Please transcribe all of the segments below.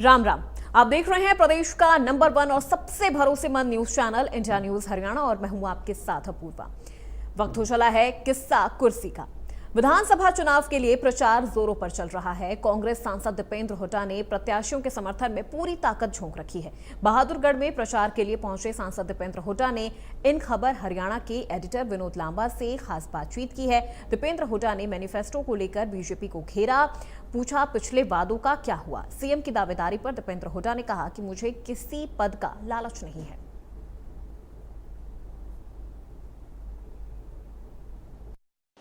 राम राम। आप देख रहे हैं प्रदेश का नंबर 1 और सबसे भरोसेमंद news channel India news Haryana और मैं हूं आपके साथ अपूर्वा। वक्त हो चला है किस्सा कुर्सी का। विधानसभा चुनाव के लिए प्रचार जोरों पर चल रहा है। कांग्रेस सांसद दीपेंद्र हुड्डा ने प्रत्याशियों के समर्थन में पूरी ताकत झोंक रखी है। बहादुरगढ़ में प्रचार के लिए पहुंचे सांसद दीपेंद्र हुड्डा ने इन खबर हरियाणा के एडिटर विनोद लांबा से खास बातचीत की है। दीपेंद्र हुड्डा ने मैनिफेस्टो को लेकर बीजेपी को घेरा, पूछा पिछले वादों का क्या हुआ। सीएम की दावेदारी पर दीपेंद्र हुड्डा ने कहा कि मुझे किसी पद का लालच नहीं है।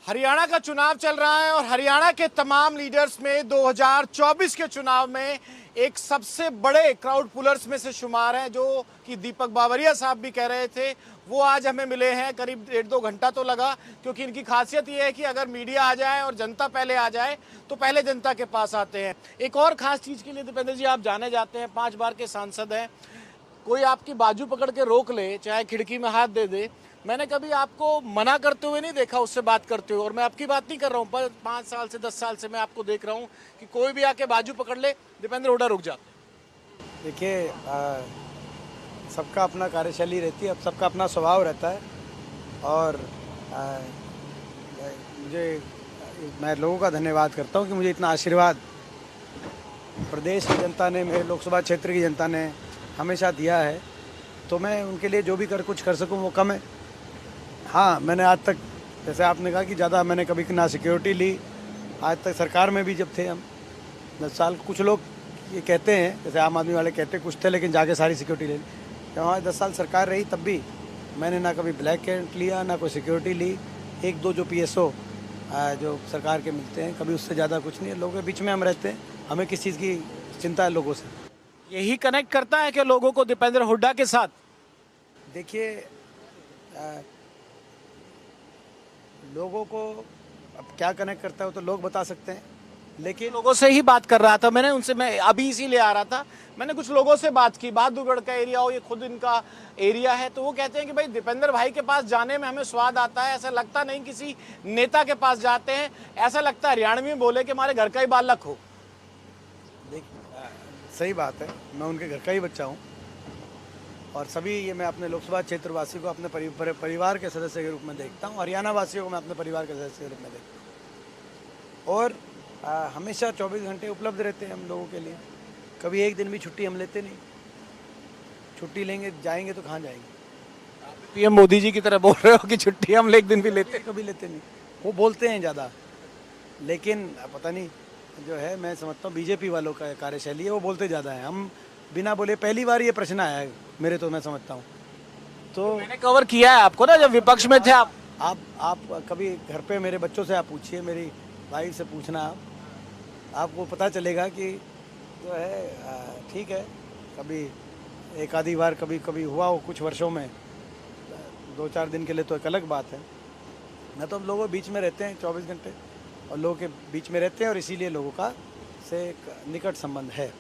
हरियाणा का चुनाव चल रहा है और हरियाणा के तमाम लीडर्स में 2024 के चुनाव में एक सबसे बड़े क्राउड पुलर्स में से शुमार हैं, जो कि दीपक बावरिया साहब भी कह रहे थे। वो आज हमें मिले हैं, करीब 1.5-2 घंटा तो लगा, क्योंकि इनकी खासियत ये है कि अगर मीडिया आ जाए और जनता पहले आ जाए तो पहले जनता के पास आते हैं। एक और खास चीज़ के लिए दीपेंद्र जी आप जाने जाते हैं, 5 बार के सांसद हैं। कोई आपकी बाजू पकड़ के रोक ले, चाहे खिड़की में हाथ दे दे, मैंने कभी आपको मना करते हुए नहीं देखा उससे बात करते हुए। और मैं आपकी बात नहीं कर रहा हूँ, पर 5 साल से 10 साल से मैं आपको देख रहा हूँ कि कोई भी आके बाजू पकड़ ले, दीपेंद्र हुड्डा रुक जाते। देखिए, सबका अपना कार्यशैली रहती है, अब सबका अपना स्वभाव रहता है। और मैं लोगों का धन्यवाद करता हूँ कि मुझे इतना आशीर्वाद प्रदेश की जनता ने, मेरे लोकसभा क्षेत्र की जनता ने हमेशा दिया है। तो मैं उनके लिए जो भी कुछ कर सकूँ वो कम है। हाँ, मैंने आज तक, जैसे आपने कहा कि ज़्यादा मैंने कभी ना सिक्योरिटी ली। आज तक सरकार में भी जब थे हम 10 साल, कुछ लोग ये कहते हैं, जैसे आम आदमी वाले कहते हैं कुछ थे, लेकिन जाके सारी सिक्योरिटी ले ली। जब हमारी 10 साल सरकार रही तब भी मैंने ना कभी ब्लैक कैंट लिया, ना कोई सिक्योरिटी ली। 1-2 जो PSO जो सरकार के मिलते हैं, कभी उससे ज़्यादा कुछ नहीं है। लोगों के बीच में हम रहते हैं, हमें किस चीज़ की चिंता है लोगों से। यही कनेक्ट करता है कि लोगों को दीपेंद्र हुड्डा के साथ। देखिए, लोगों को अब क्या कनेक्ट करता है तो लोग बता सकते हैं, लेकिन लोगों से ही बात कर रहा था मैंने उनसे, मैं अभी इसीलिए आ रहा था। मैंने कुछ लोगों से बात की, बहादुरगढ़ का एरिया हो, ये खुद इनका एरिया है, तो वो कहते हैं कि भाई दीपेंद्र भाई के पास जाने में हमें स्वाद आता है। ऐसा लगता नहीं किसी नेता के पास जाते हैं, ऐसा लगता है हरियाणवी में बोले कि हमारे घर का ही बालक हो। सही बात है, मैं उनके घर का ही बच्चा हूँ। और सभी ये मैं अपने लोकसभा क्षेत्र वासी को अपने परिवार के सदस्य के रूप में देखता हूँ। हरियाणा वासियों को मैं अपने परिवार के सदस्य के रूप में देखता हूँ। और हमेशा 24 घंटे उपलब्ध रहते हैं हम लोगों के लिए। कभी एक दिन भी छुट्टी हम लेते नहीं। छुट्टी लेंगे जाएंगे तो कहाँ जाएंगे। PM मोदी जी की तरह बोल रहे हो कि छुट्टी हम एक दिन भी लेते? कभी लेते नहीं। वो बोलते हैं ज़्यादा, लेकिन पता नहीं जो है, मैं समझता हूँ बीजेपी वालों का कार्यशैली है, वो बोलते ज़्यादा है। हम बिना बोले, पहली बार ये प्रश्न आया है मेरे, तो मैं समझता हूँ। तो मैंने कवर किया है आपको ना, जब विपक्ष में थे आप। आप कभी घर पे मेरे बच्चों से आप पूछिए, मेरी भाई से पूछना, आपको पता चलेगा कि जो है ठीक है। कभी एक आधी बार कभी हुआ हो कुछ वर्षों में, 2-4 दिन के लिए तो एक अलग बात है। मैं तो हम लोगों के बीच में रहते हैं 24 घंटे, और लोगों के बीच में रहते हैं, और इसीलिए लोगों का से एक निकट संबंध है।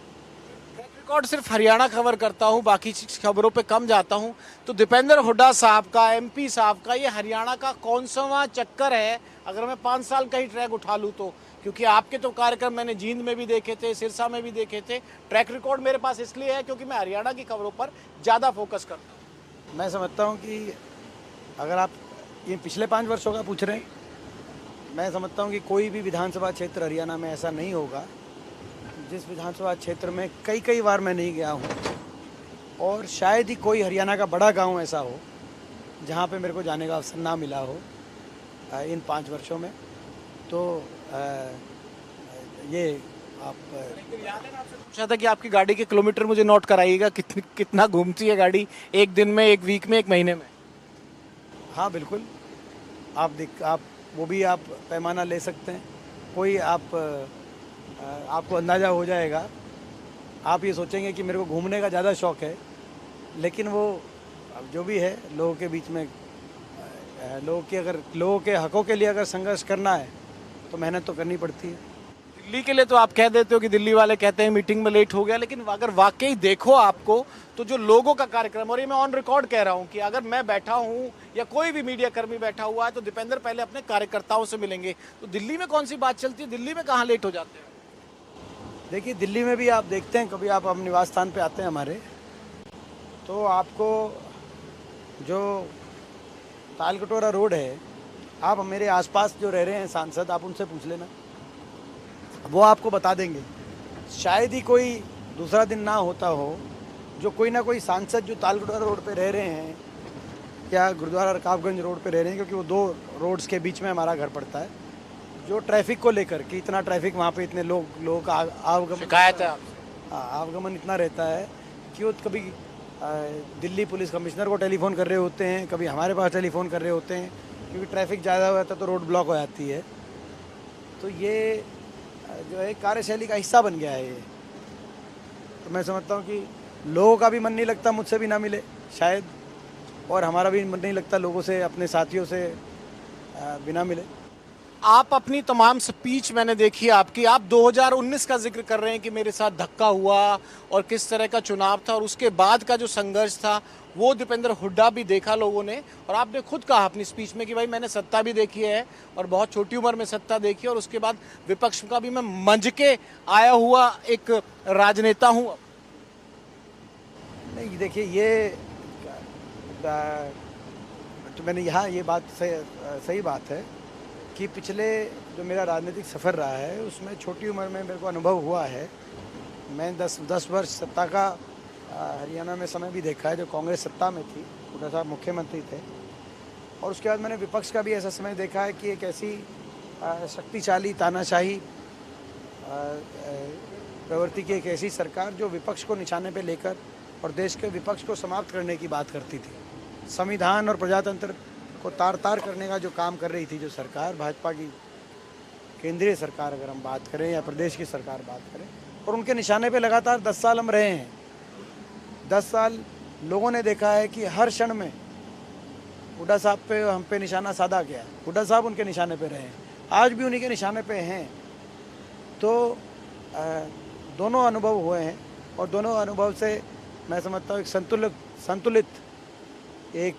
रिकॉर्ड सिर्फ हरियाणा कवर करता हूँ, बाकी खबरों पे कम जाता हूँ। तो दीपेंद्र हुड्डा साहब का, MP साहब का, ये हरियाणा का कौन-सा चक्कर है, अगर मैं 5 साल का ही ट्रैक उठा लूँ तो? क्योंकि आपके तो कार्यक्रम मैंने जींद में भी देखे थे, सिरसा में भी देखे थे। ट्रैक रिकॉर्ड मेरे पास इसलिए है क्योंकि मैं हरियाणा की खबरों पर ज़्यादा फोकस करता हूँ। मैं समझता हूँ कि अगर आप ये पिछले 5 वर्षों का पूछ रहे हैं, मैं समझता हूँ कि कोई भी विधानसभा क्षेत्र हरियाणा में ऐसा नहीं होगा जिस विधानसभा क्षेत्र में कई बार मैं नहीं गया हूँ, और शायद ही कोई हरियाणा का बड़ा गांव ऐसा हो जहाँ पे मेरे को जाने का अवसर ना मिला हो इन 5 वर्षों में। तो ये आप पूछा था कि आपकी गाड़ी के किलोमीटर मुझे नोट कराइएगा, कितना घूमती है गाड़ी एक दिन में, एक वीक में, एक महीने में? हाँ बिल्कुल, आप वो भी आप पैमाना ले सकते हैं। कोई आपको अंदाज़ा हो जाएगा। आप ये सोचेंगे कि मेरे को घूमने का ज़्यादा शौक़ है, लेकिन वो जो भी है, लोगों के बीच में लोगों के हकों के लिए अगर संघर्ष करना है तो मेहनत तो करनी पड़ती है। दिल्ली के लिए तो आप कह देते हो कि दिल्ली वाले कहते हैं मीटिंग में लेट हो गया, लेकिन अगर वाकई देखो आपको तो जो लोगों का कार्यक्रम, और ये मैं ऑन रिकॉर्ड कह रहा हूँ कि अगर मैं बैठा हूँ या कोई भी मीडिया कर्मी बैठा हुआ है तो दीपेंद्र पहले अपने कार्यकर्ताओं से मिलेंगे। तो दिल्ली में कौन सी बात चलती है, दिल्ली में कहाँ लेट हो जाते हैं? देखिए, दिल्ली में भी आप देखते हैं, कभी आप हम निवास स्थान पे आते हैं हमारे, तो आपको जो तालकटोरा रोड है, आप मेरे आसपास जो रह रहे हैं सांसद, आप उनसे पूछ लेना, वो आपको बता देंगे। शायद ही कोई दूसरा दिन ना होता हो जो कोई ना कोई सांसद जो तालकटोरा रोड पे रह रहे हैं या गुरुद्वारा रकाबगंज रोड पे रह रहे हैं, क्योंकि वो 2 रोड्स के बीच में हमारा घर पड़ता है, जो ट्रैफिक को लेकर कि इतना ट्रैफिक वहाँ पे इतने लोगों का आवागमन, शिकायत है आप? आवागमन इतना रहता है कि वो कभी दिल्ली पुलिस कमिश्नर को टेलीफोन कर रहे होते हैं, कभी हमारे पास टेलीफोन कर रहे होते हैं, क्योंकि ट्रैफिक ज़्यादा हो जाता है तो रोड ब्लॉक हो जाती है। तो ये जो है कार्यशैली का हिस्सा बन गया है ये। तो मैं समझता हूँ कि लोगों का भी मन नहीं लगता मुझसे भी ना मिले शायद, और हमारा भी मन नहीं लगता लोगों से, अपने साथियों से बिना मिले। आप अपनी तमाम स्पीच मैंने देखी आपकी, आप 2019 का जिक्र कर रहे हैं कि मेरे साथ धक्का हुआ और किस तरह का चुनाव था, और उसके बाद का जो संघर्ष था वो दीपेंद्र हुड्डा भी देखा लोगों ने, और आपने खुद कहा अपनी स्पीच में कि भाई मैंने सत्ता भी देखी है और बहुत छोटी उम्र में सत्ता देखी, और उसके बाद विपक्ष का भी मैं मंझ के आया हुआ एक राजनेता हूँ। नहीं, देखिए, ये तो मैंने यहाँ ये बात सही बात है कि पिछले जो मेरा राजनीतिक सफ़र रहा है उसमें छोटी उम्र में मेरे को अनुभव हुआ है। मैं 10 वर्ष सत्ता का हरियाणा में समय भी देखा है, जो कांग्रेस सत्ता में थी, हुड्डा साहब मुख्यमंत्री थे, और उसके बाद मैंने विपक्ष का भी ऐसा समय देखा है कि एक ऐसी शक्तिशाली तानाशाही प्रवृत्ति की एक ऐसी सरकार जो विपक्ष को निशाने पे लेकर और देश के विपक्ष को समाप्त करने की बात करती थी, संविधान और प्रजातंत्र को तार करने का जो काम कर रही थी जो सरकार, भाजपा की केंद्रीय सरकार अगर हम बात करें या प्रदेश की सरकार बात करें, और उनके निशाने पे लगातार 10 साल हम रहे हैं। 10 साल लोगों ने देखा है कि हर क्षण में हुड्डा साहब पे हम पे निशाना साधा गया, हुड्डा साहब उनके निशाने पे रहे हैं, आज भी उन्हीं के निशाने पे हैं। तो दोनों अनुभव हुए हैं, और दोनों अनुभव से मैं समझता हूँ एक संतुलित एक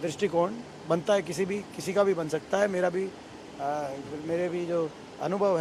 दृष्टिकोण बनता है, किसी का भी बन सकता है। मेरे भी जो अनुभव है